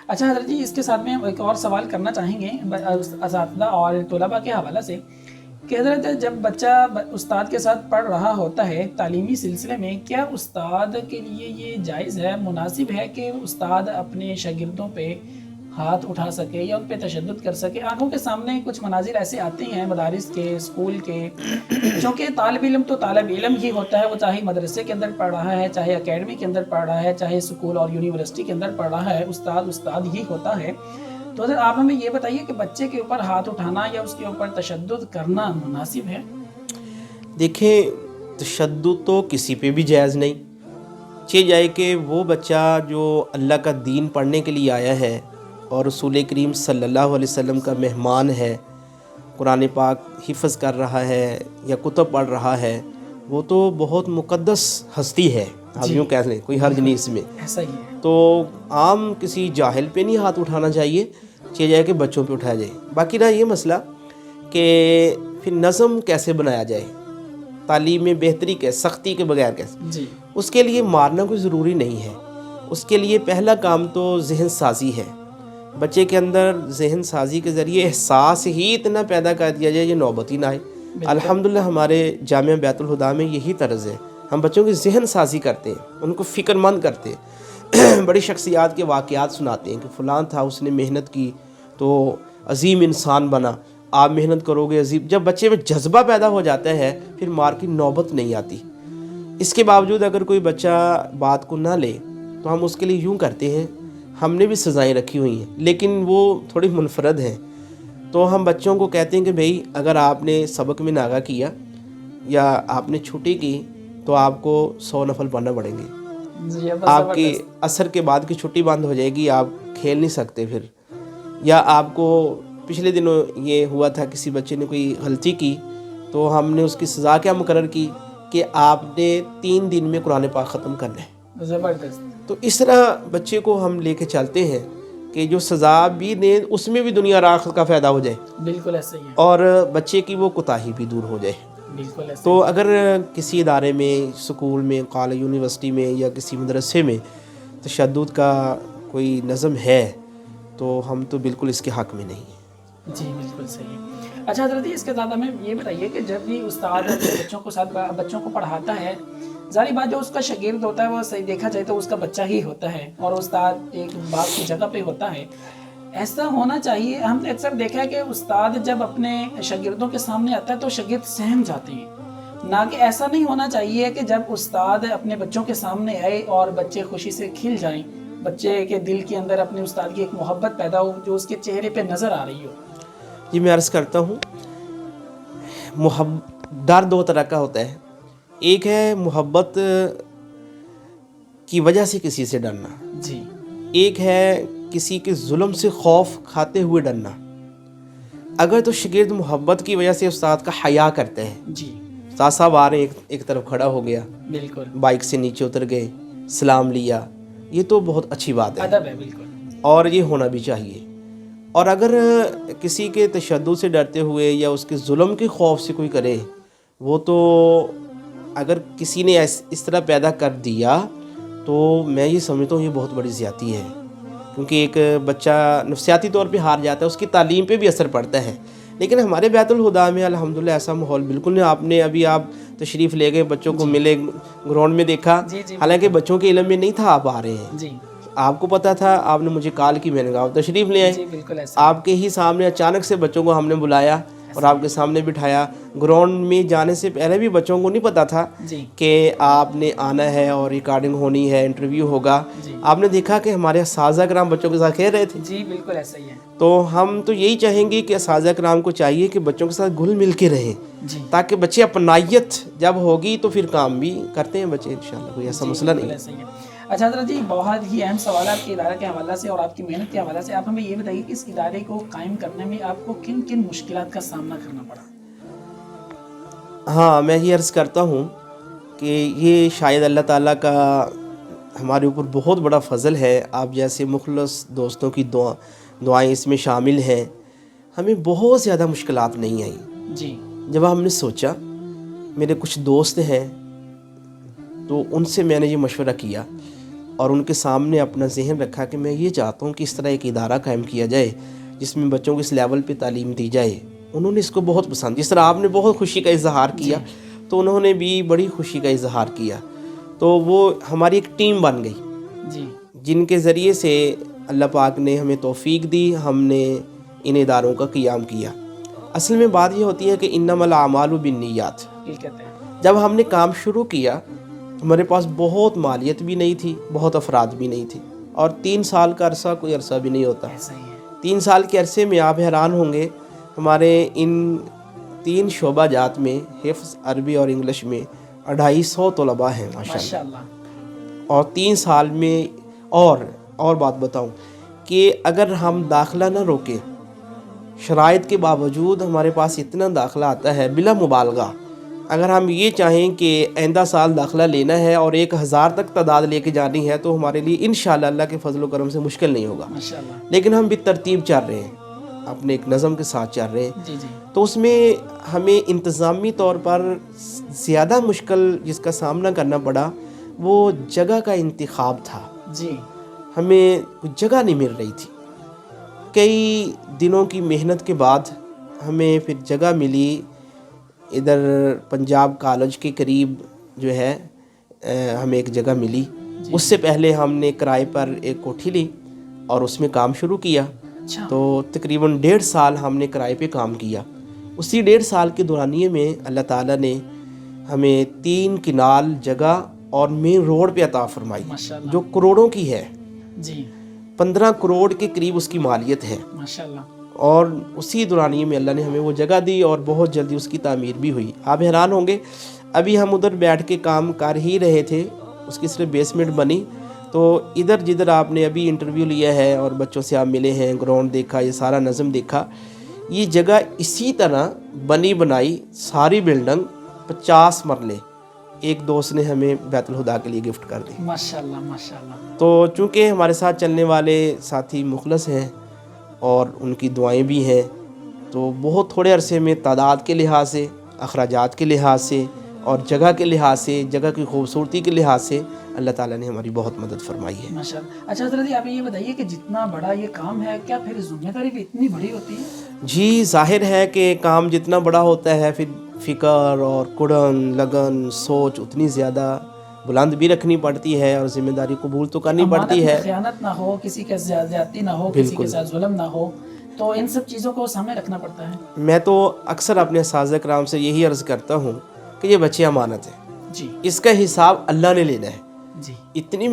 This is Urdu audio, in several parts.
اچھا حضرت جی، اس کے ساتھ میں ہم ایک اور سوال کرنا چاہیں گے اساتذہ اور طلباء کے حوالہ سے کہ حضرت جب بچہ استاد کے ساتھ پڑھ رہا ہوتا ہے تعلیمی سلسلے میں، کیا استاد کے لیے یہ جائز ہے، مناسب ہے کہ استاد اپنے شاگردوں پہ ہاتھ اٹھا سکے یا ان پہ تشدد کر سکے؟ آنکھوں کے سامنے کچھ مناظر ایسے آتے ہیں مدارس کے، اسکول کے، چونکہ طالب علم تو طالب علم ہی ہوتا ہے، وہ چاہے مدرسے کے اندر پڑھ رہا ہے، چاہے اکیڈمی کے اندر پڑھ رہا ہے، چاہے اسکول اور یونیورسٹی کے اندر پڑھ رہا ہے، استاد استاد ہی ہوتا ہے۔ تو حضرت آپ ہمیں یہ بتائیے کہ بچے کے اوپر ہاتھ اٹھانا یا اس کے اوپر تشدد کرنا مناسب ہے؟ دیکھیں، تشدد تو کسی پہ بھی جائز نہیں۔ چاہیے جائے کہ وہ بچہ جو اللہ کا دین پڑھنے کے لیے آیا ہے اور رسول کریم صلی اللہ علیہ وسلم کا مہمان ہے، قرآن پاک حفظ کر رہا ہے یا کتب پڑھ رہا ہے، وہ تو بہت مقدس ہستی ہے، ہم یوں کہہ لیں، کوئی حرج نہیں اس میں۔ ایسا ہی ہے۔ تو عام کسی جاہل پہ نہیں ہاتھ اٹھانا چاہیے، چاہیے جائے کہ بچوں پہ اٹھایا جائے۔ باقی رہا یہ مسئلہ کہ پھر نظم کیسے بنایا جائے، تعلیم میں بہتری کے سختی کے بغیر کیسے، جی اس کے لیے مارنا کوئی ضروری نہیں ہے۔ اس کے لیے پہلا کام تو ذہن سازی ہے۔ بچے کے اندر ذہن سازی کے ذریعے احساس ہی اتنا پیدا کر دیا جائے یہ نوبت ہی نہ آئے۔ الحمدللہ ہمارے جامعہ بیت الہدیٰ میں یہی طرز ہے، ہم بچوں کی ذہن سازی کرتے ہیں، ان کو فکر مند کرتے ہیں، بڑی شخصیات کے واقعات سناتے ہیں کہ فلاں تھا، اس نے محنت کی تو عظیم انسان بنا، آپ محنت کرو گے عظیم۔ جب بچے میں جذبہ پیدا ہو جاتا ہے پھر مار کی نوبت نہیں آتی۔ اس کے باوجود اگر کوئی بچہ بات کو نہ لے تو ہم اس کے لیے یوں کرتے ہیں، ہم نے بھی سزائیں رکھی ہوئی ہیں لیکن وہ تھوڑی منفرد ہیں۔ تو ہم بچوں کو کہتے ہیں کہ بھئی اگر آپ نے سبق میں ناغہ کیا یا آپ نے چھٹی کی تو آپ کو 100 نفل پڑھنا پڑیں گے، آپ کی عصر کے بعد کی چھٹی بند ہو جائے گی، آپ کھیل نہیں سکتے پھر۔ یا آپ کو پچھلے دنوں یہ ہوا تھا، کسی بچے نے کوئی غلطی کی تو ہم نے اس کی سزا کیا مقرر کی کہ آپ نے 3 دن میں قرآن پاک ختم کرنا ہے۔ زبردست۔ تو اس طرح بچے کو ہم لے کے چلتے ہیں کہ جو سزا بھی دیں اس میں بھی دنیا آخرت کا فائدہ ہو جائے، بالکل ایسا ہی ہے۔ اور بچے کی وہ کوتاہی بھی دور ہو جائے۔ بالکل ایسا تو اگر کسی ادارے میں، اسکول میں، کالج، یونیورسٹی میں یا کسی مدرسے میں تشدد کا کوئی نظم ہے تو ہم تو بالکل اس کے حق میں نہیں ہیں۔ جی بالکل صحیح ہے۔ اچھا حضرت اس کے ساتھ ہمیں یہ بتائیے کہ جب بھی استاد بچوں کو پڑھاتا ہے، ظاہری بات جو اس کا شاگرد ہوتا ہے وہ صحیح دیکھا جائے تو اس کا بچہ ہی ہوتا ہے، اور استاد ایک باپ کی جگہ پہ ہوتا ہے۔ ایسا ہونا چاہیے، ہم نے اکثر دیکھا ہے کہ استاد جب اپنے شاگردوں کے سامنے آتا ہے تو شاگرد سہم جاتے ہیں، نہ کہ ایسا نہیں ہونا چاہیے کہ جب استاد اپنے بچوں کے سامنے آئے اور بچے خوشی سے کھل جائیں، بچے کے دل کے اندر اپنے استاد کی ایک محبت پیدا ہو جو اس کے چہرے پہ نظر آ رہی ہو۔ جی میں عرض کرتا ہوں، ڈر 2 طرح کا ہوتا ہے۔ ایک ہے محبت کی وجہ سے کسی سے ڈرنا، جی ایک ہے کسی کے ظلم سے خوف کھاتے ہوئے ڈرنا۔ اگر تو شاگرد محبت کی وجہ سے استاد کا حیا کرتا ہے، جی استاد صاحب آ رہے ہیں، ایک طرف کھڑا ہو گیا، بالکل بائک سے نیچے اتر گئے، سلام لیا، یہ تو بہت اچھی بات ہے ادب ہے، بالکل۔ اور یہ ہونا بھی چاہیے۔ اور اگر کسی کے تشدد سے ڈرتے ہوئے یا اس کے ظلم کے خوف سے کوئی کرے، وہ تو اگر کسی نے اس طرح پیدا کر دیا تو میں یہ سمجھتا ہوں یہ بہت بڑی زیادتی ہے، کیونکہ ایک بچہ نفسیاتی طور پہ ہار جاتا ہے، اس کی تعلیم پہ بھی اثر پڑتا ہے۔ لیکن ہمارے بیت الہدیٰ میں الحمدللہ ایسا ماحول بالکل نہیں۔ آپ نے ابھی آپ تشریف لے گئے، بچوں کو ملے، گراؤنڈ میں دیکھا، جی حالانکہ بچوں کے علم میں نہیں تھا آپ آ رہے ہیں، جی آپ کو پتا تھا، آپ نے مجھے کال کی، میں نے کہا آپ تشریف لے آئیں۔ جی بالکل ایسا آپ کے ہی سامنے اچانک سے بچوں کو ہم نے بلایا اور آپ کے سامنے بٹھایا۔ گراؤنڈ میں جانے سے پہلے بھی بچوں کو نہیں پتا تھا جی کہ آپ نے آنا ہے اور ریکارڈنگ ہونی ہے، انٹرویو ہوگا۔ جی آپ نے دیکھا کہ ہمارے اساتذہ کرام بچوں کے ساتھ کھیل رہے تھے۔ جی بالکل ایسا ہی ہے۔ تو ہم تو یہی چاہیں گے کہ اساتذہ کرام کو چاہیے کہ بچوں کے ساتھ گھل مل کے رہیں، جی تاکہ بچے اپنائیت جب ہوگی تو پھر کام بھی کرتے ہیں بچے انشاءاللہ، کوئی ایسا مسئلہ نہیں ہے۔ ایسا ہی ہے۔ اچھا حضرت جی، بہت ہی اہم سوال آپ کے ادارے کے حوالے سے اور آپ کی محنت کے حوالے سے، آپ ہمیں یہ بتائیے کہ اس ادارے کو قائم کرنے میں آپ کو کن کن مشکلات کا سامنا کرنا پڑا؟ ہاں میں یہ عرض کرتا ہوں کہ یہ شاید اللہ تعالیٰ کا ہمارے اوپر بہت بڑا فضل ہے۔ آپ جیسے مخلص دوستوں کی دعائیں اس میں شامل ہیں، ہمیں بہت زیادہ مشکلات نہیں آئیں۔ جی جب ہم نے سوچا، میرے کچھ دوست ہیں تو ان سے میں نے یہ مشورہ کیا اور ان کے سامنے اپنا ذہن رکھا کہ میں یہ چاہتا ہوں کہ اس طرح ایک ادارہ قائم کیا جائے جس میں بچوں کو اس لیول پہ تعلیم دی جائے. انہوں نے اس کو بہت پسند, جس طرح آپ نے بہت خوشی کا اظہار کیا تو انہوں نے بھی بڑی خوشی کا اظہار کیا. تو وہ ہماری ایک ٹیم بن گئی جی جن کے ذریعے سے اللہ پاک نے ہمیں توفیق دی, ہم نے ان اداروں کا قیام کیا. اصل میں بات یہ ہوتی ہے کہ انما الاعمال بالنیات. حقیقت ہے. جب ہم نے کام شروع کیا ہمارے پاس بہت مالیت بھی نہیں تھی, بہت افراد بھی نہیں تھی, اور 3 سال کا عرصہ کوئی عرصہ بھی نہیں ہوتا. ایسا ہی ہے. 3 سال کے عرصے میں آپ حیران ہوں گے ہمارے ان 3 شعبہ جات میں حفظ عربی اور انگلش میں 250 طلباء ہیں ماشاءاللہ. اور 3 سال میں اور بات بتاؤں کہ اگر ہم داخلہ نہ روکیں, شرائط کے باوجود ہمارے پاس اتنا داخلہ آتا ہے بلا مبالغہ. اگر ہم یہ چاہیں کہ آئندہ سال داخلہ لینا ہے اور 1000 تک تعداد لے کے جانی ہے تو ہمارے لیے انشاءاللہ اللہ کے فضل و کرم سے مشکل نہیں ہوگا. لیکن ہم بھی ترتیب چل رہے ہیں, اپنے ایک نظم کے ساتھ چل رہے ہیں. تو اس میں ہمیں انتظامی طور پر زیادہ مشکل جس کا سامنا کرنا پڑا وہ جگہ کا انتخاب تھا. ہمیں کچھ جگہ نہیں مل رہی تھی. کئی دنوں کی محنت کے بعد ہمیں پھر جگہ ملی ادھر پنجاب کالج کے قریب جو ہے ہمیں ایک جگہ ملی. اس سے پہلے ہم نے کرائے پر ایک کوٹھی لی اور اس میں کام شروع کیا. تو تقریباً 1.5 سال ہم نے کرائے پہ کام کیا. اسی 1.5 سال کے دورانیے میں اللہ تعالیٰ نے ہمیں 3 کنال جگہ اور مین روڈ پہ عطا فرمائی جو کروڑوں کی ہے. 15 کروڑ کے قریب اس کی مالیت ہے ماشاءاللہ. اور اسی دورانیے میں اللہ نے ہمیں وہ جگہ دی اور بہت جلدی اس کی تعمیر بھی ہوئی. آپ حیران ہوں گے ابھی ہم ادھر بیٹھ کے کام کر ہی رہے تھے, اس کی صرف بیسمنٹ بنی. تو ادھر جدھر آپ نے ابھی انٹرویو لیا ہے اور بچوں سے آپ ملے ہیں, گراؤنڈ دیکھا, یہ سارا نظم دیکھا, یہ جگہ اسی طرح بنی بنائی ساری بلڈنگ 50 مرلے ایک دوست نے ہمیں بیت الہدا کے لیے گفٹ کر دی. ماشاءاللہ ماشاءاللہ. تو چونکہ ہمارے ساتھ چلنے والے ساتھی مخلص ہیں اور ان کی دعائیں بھی ہیں, تو بہت تھوڑے عرصے میں تعداد کے لحاظ سے, اخراجات کے لحاظ سے اور جگہ کے لحاظ سے, جگہ کی خوبصورتی کے لحاظ سے اللہ تعالیٰ نے ہماری بہت مدد فرمائی ہے. ماشاءاللہ. اچھا حضرت جی آپ یہ بتائیے کہ جتنا بڑا یہ کام ہے کیا پھر ذمہ داری بھی اتنی بڑی ہوتی ہے؟ جی ظاہر ہے کہ کام جتنا بڑا ہوتا ہے پھر فکر اور کڑن لگن سوچ اتنی زیادہ بلند بھی رکھنی پڑتی ہے اور ذمہ داری قبول تو کرنی پڑتی ہے. خیانت نہ ہو, کسی کے زیادتی نہ ہو, کسی کے ساتھ ظلم نہ ہو, تو ان سب چیزوں کو سامنے رکھنا پڑتا ہے. میں تو اکثر اپنے اساتذہ کرام سے یہی عرض کرتا ہوں کہ یہ بچے امانت ہے, اس کا حساب اللہ نے لینا ہے. اتنی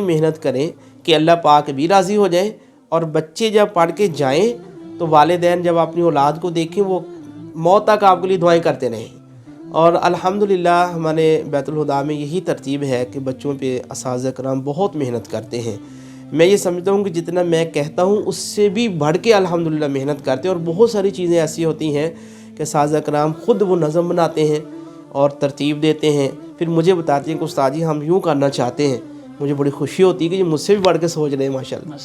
محنت کریں کہ اللہ پاک بھی راضی ہو جائے, اور بچے جب پڑھ کے جائیں تو والدین جب اپنی اولاد کو دیکھیں وہ موت تک آپ کے لیے دعائیں کرتے رہیں. اور الحمدللہ ہمارے بیت الہدا میں یہی ترتیب ہے کہ بچوں پہ اساتذہ کرام بہت محنت کرتے ہیں. میں یہ سمجھتا ہوں کہ جتنا میں کہتا ہوں اس سے بھی بڑھ کے الحمدللہ محنت کرتے ہیں. اور بہت ساری چیزیں ایسی ہوتی ہیں کہ اساتذہ کرام خود وہ نظم بناتے ہیں اور ترتیب دیتے ہیں, پھر مجھے بتاتے ہیں کہ استاد جی ہم یوں کرنا چاہتے ہیں. مجھے بڑی خوشی ہوتی ہے کہ یہ مجھ سے بھی بڑھ کے سوچ رہے ہیں ماشاءاللہ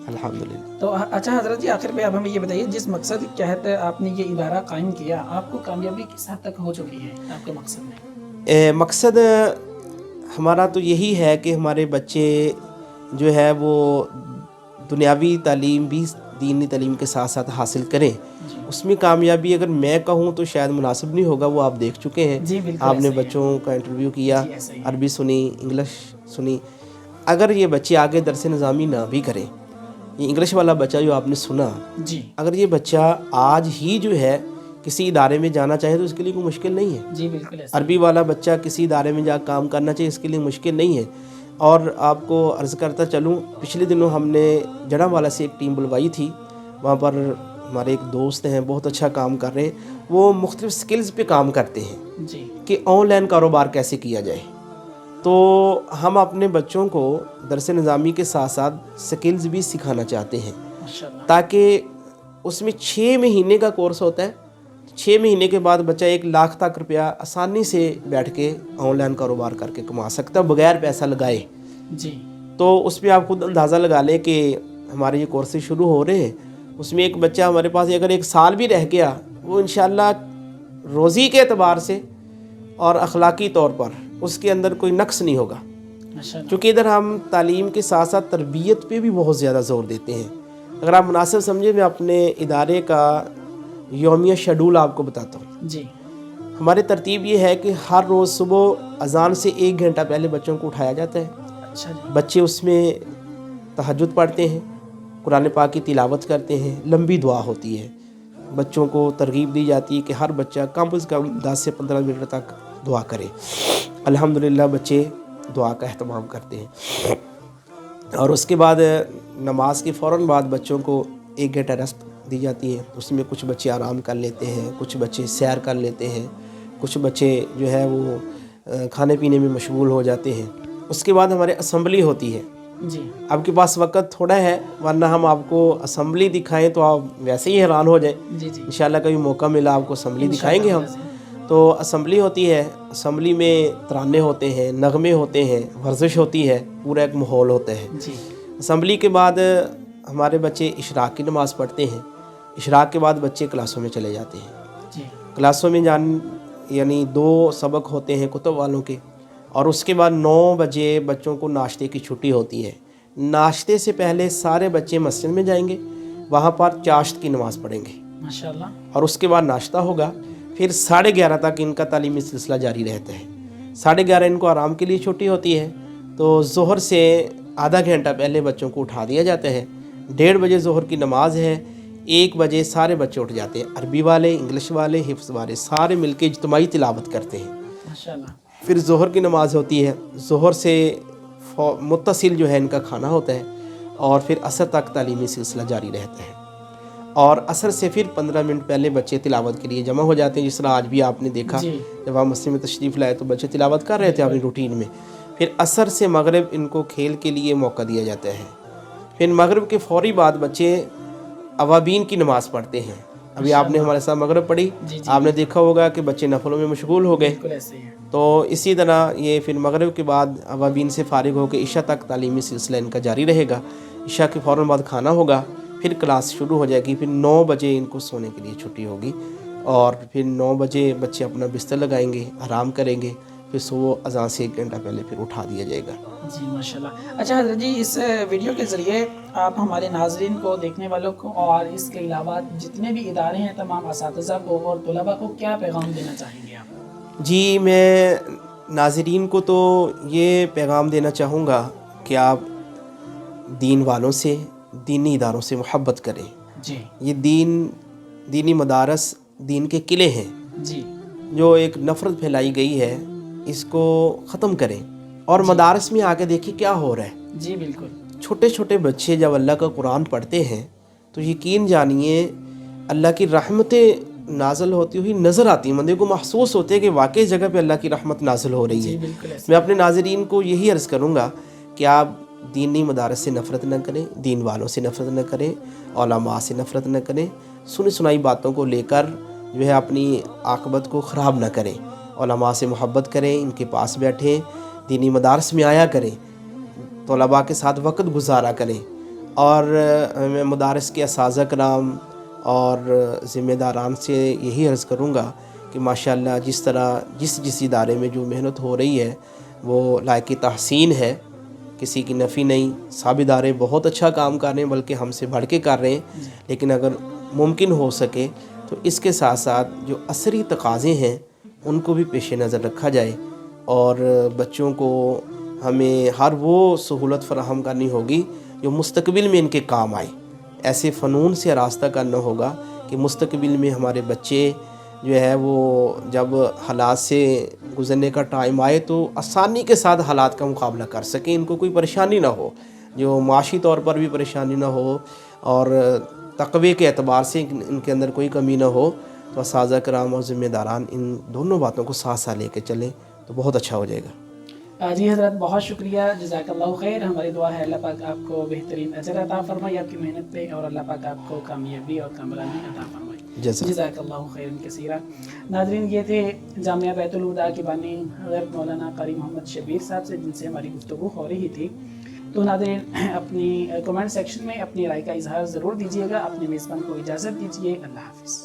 الحمدللہ. تو اچھا حضرت جی آخر پہ آپ ہمیں یہ بتائیے جس مقصد کے تحت آپ نے یہ ادارہ قائم کیا آپ کو کامیابی کس حد تک ہو چکی ہے آپ کے مقصد میں؟ مقصد ہمارا تو یہی ہے کہ ہمارے بچے جو ہے وہ دنیاوی تعلیم بھی دینی تعلیم کے ساتھ ساتھ حاصل کریں. اس میں کامیابی اگر میں کہوں تو شاید مناسب نہیں ہوگا, وہ آپ دیکھ چکے ہیں. آپ نے بچوں کا انٹرویو کیا, عربی سنی, انگلش سنی. اگر یہ بچے آگے درس نظامی نہ بھی کریں, یہ انگلش والا بچہ جو آپ نے سنا, اگر یہ بچہ آج ہی جو ہے کسی ادارے میں جانا چاہے تو اس کے لیے کوئی مشکل نہیں ہے. عربی والا بچہ کسی ادارے میں جا کام کرنا چاہے اس کے لیے مشکل نہیں ہے. اور آپ کو عرض کرتا چلوں, پچھلے دنوں ہم نے جڑا والا سے ایک ٹیم بلوائی تھی. وہاں پر ہمارے ایک دوست ہیں بہت اچھا کام کر رہے ہیں, وہ مختلف سکلز پہ کام کرتے ہیں کہ آن لائن کاروبار کیسے کیا جائے. تو ہم اپنے بچوں کو درس نظامی کے ساتھ ساتھ سکلز بھی سکھانا چاہتے ہیں تاکہ اس میں 6 مہینے کا کورس ہوتا ہے. 6 مہینے کے بعد بچہ 1 لاکھ تک روپیہ آسانی سے بیٹھ کے آن لائن کاروبار کر کے کما سکتا ہے بغیر پیسہ لگائے. تو اس پہ آپ خود اندازہ لگا لیں کہ ہمارے یہ کورسز شروع ہو رہے ہیں, اس میں ایک بچہ ہمارے پاس اگر 1 سال بھی رہ گیا وہ انشاءاللہ روزی کے اعتبار سے اور اخلاقی طور پر اس کے اندر کوئی نقص نہیں ہوگا. ماشاءاللہ. چونکہ ادھر ہم تعلیم کے ساتھ ساتھ تربیت پہ بھی بہت زیادہ زور دیتے ہیں. اگر آپ مناسب سمجھیں میں اپنے ادارے کا یومیہ شیڈول آپ کو بتاتا ہوں. جی ہماری ترتیب یہ ہے کہ ہر روز صبح اذان سے 1 گھنٹہ پہلے بچوں کو اٹھایا جاتا ہے. اچھا جی. بچے اس میں تہجد پڑھتے ہیں، قرآن پاک کی تلاوت کرتے ہیں، لمبی دعا ہوتی ہے. بچوں کو ترغیب دی جاتی ہے کہ ہر بچہ کم از کم 10 سے 15 منٹ تک دعا کرے. الحمدللہ بچے دعا کا اہتمام کرتے ہیں. اور اس کے بعد نماز کے فوراً بعد بچوں کو 1 گھنٹہ ریسٹ دی جاتی ہے. اس میں کچھ بچے آرام کر لیتے ہیں، کچھ بچے سیر کر لیتے ہیں، کچھ بچے جو ہے وہ کھانے پینے میں مشغول ہو جاتے ہیں. اس کے بعد ہمارے اسمبلی ہوتی ہے. جی آپ کے پاس وقت تھوڑا ہے ورنہ ہم آپ کو اسمبلی دکھائیں تو آپ ویسے ہی حیران ہو جائیں. جی جی انشاءاللہ کبھی موقع ملا آپ کو اسمبلی دکھائیں گے ہم. تو اسمبلی ہوتی ہے. اسمبلی میں ترانے ہوتے ہیں، نغمے ہوتے ہیں، ورزش ہوتی ہے، پورا ایک ماحول ہوتا ہے. جی اسمبلی کے بعد ہمارے بچے اشراق کی نماز پڑھتے ہیں. اشراق کے بعد بچے کلاسوں میں چلے جاتے ہیں. جی کلاسوں میں یعنی 2 سبق ہوتے ہیں کتب والوں کے. اور اس کے بعد 9 بجے بچوں کو ناشتے کی چھٹی ہوتی ہے. ناشتے سے پہلے سارے بچے مسجد میں جائیں گے، وہاں پر چاشت کی نماز پڑھیں گے ماشاءاللہ. اور اس کے بعد ناشتہ ہوگا. پھر 11:30 تک ان کا تعلیمی سلسلہ جاری رہتا ہے. 11:30 ان کو آرام کے لیے چھٹی ہوتی ہے. تو ظہر سے آدھا گھنٹہ پہلے بچوں کو اٹھا دیا جاتا ہے. 1:30 بجے ظہر کی نماز ہے. 1 بجے سارے بچے اٹھ جاتے ہیں. عربی والے، انگلش والے، حفظ والے سارے مل کے اجتماعی تلاوت کرتے ہیں. ماشاءاللہ. پھر ظہر کی نماز ہوتی ہے. ظہر سے متصل جو ہے ان کا کھانا ہوتا ہے اور پھر عصر تک تعلیمی سلسلہ جاری رہتا ہے. اور عصر سے پھر 15 منٹ پہلے بچے تلاوت کے لیے جمع ہو جاتے ہیں. جس طرح آج بھی آپ نے دیکھا جی جب آپ مسجد میں تشریف لائے تو بچے تلاوت کر رہے تھے اپنی روٹین میں. پھر عصر سے مغرب ان کو کھیل کے لیے موقع دیا جاتا ہے. پھر مغرب کے فوری بعد بچے اوابین کی نماز پڑھتے ہیں. ابھی آپ نے ہمارے ساتھ مغرب پڑھی، جی جی آپ نے دیکھا ہوگا کہ بچے نفلوں میں مشغول ہو گئے. بالکل ایسے ہی ہے. تو اسی طرح یہ پھر مغرب کے بعد اوابین سے فارغ ہو کے عشاء تک تعلیمی سلسلہ ان کا جاری رہے گا. عشاء کے فوراً بعد کھانا ہوگا، پھر کلاس شروع ہو جائے گی. پھر 9 بجے ان کو سونے کے لیے چھٹی ہوگی اور پھر 9 بجے بچے اپنا بستر لگائیں گے، آرام کریں گے. پھر صبح اذان سے 1 گھنٹہ پہلے پھر اٹھا دیا جائے گا. جی ماشاءاللہ. اچھا حضرت جی، اس ویڈیو کے ذریعے آپ ہمارے ناظرین کو، دیکھنے والوں کو اور اس کے علاوہ جتنے بھی ادارے ہیں تمام اساتذہ کو اور طلباء کو کیا پیغام دینا چاہیں گے آپ؟ جی میں ناظرین کو تو یہ پیغام دینا چاہوں گا کہ آپ دین والوں سے، دینی اداروں سے محبت کریں. جی یہ دینی مدارس دین کے قلعے ہیں. جی جو ایک نفرت پھیلائی گئی ہے اس کو ختم کریں اور مدارس میں آ کے دیکھیں کیا ہو رہا ہے. جی بالکل. چھوٹے چھوٹے بچے جب اللہ کا قرآن پڑھتے ہیں تو یقین جانیے اللہ کی رحمتیں نازل ہوتی ہوئی نظر آتی ہیں. بندے کو محسوس ہوتے ہے کہ واقعی جگہ پہ اللہ کی رحمت نازل ہو رہی ہے. بالکل ایسے. میں اپنے ناظرین کو یہی عرض کروں گا کہ آپ دینی مدارس سے نفرت نہ کریں، دین والوں سے نفرت نہ کریں، علماء سے نفرت نہ کریں. سنی سنائی باتوں کو لے کر جو ہے اپنی عاقبت کو خراب نہ کریں. علماء سے محبت کریں، ان کے پاس بیٹھیں، دینی مدارس میں آیا کریں، طلباء کے ساتھ وقت گزارا کریں. اور میں مدارس کے اساتذہ کرام اور ذمہ داران سے یہی عرض کروں گا کہ ماشاءاللہ جس طرح جس ادارے میں جو محنت ہو رہی ہے وہ لائق تحسین ہے، کسی کی نفی نہیں. سب ادارے بہت اچھا کام کر رہے ہیں، بلکہ ہم سے بڑھ کے کر رہے ہیں. لیکن اگر ممکن ہو سکے تو اس کے ساتھ ساتھ جو عصری تقاضے ہیں ان کو بھی پیش نظر رکھا جائے اور بچوں کو ہمیں ہر وہ سہولت فراہم کرنی ہوگی جو مستقبل میں ان کے کام آئے. ایسے فنون سے راستہ کرنا ہوگا کہ مستقبل میں ہمارے بچے جو ہے وہ جب حالات سے گزرنے کا ٹائم آئے تو آسانی کے ساتھ حالات کا مقابلہ کر سکیں. ان کو کوئی پریشانی نہ ہو، جو معاشی طور پر بھی پریشانی نہ ہو اور تقوی کے اعتبار سے ان کے اندر کوئی کمی نہ ہو. تو اساتذہ کرام اور ذمہ داران ان دونوں باتوں کو ساتھ ساتھ لے کے چلیں تو بہت اچھا ہو جائے گا. جی حضرت بہت شکریہ، جزاک اللہ خیر. ہماری دعا ہے اللہ پاک آپ کو بہترین اجر عطا فرمائے آپ کی محنت پہ، اور اللہ پاک آپ کو کامیابی اور کامرانی عطا فرمائے. جزاک اللہ خیر کثیرا. ناظرین، یہ تھے جامعہ بیت الہدا کے بانی حضرت مولانا قاری محمد شبیر صاحب سے جن سے ہماری گفتگو ہو رہی تھی. تو ناظرین اپنی کمنٹ سیکشن میں اپنی رائے کا اظہار ضرور دیجیے گا. اپنے میزبان کو اجازت دیجیے. اللہ حافظ.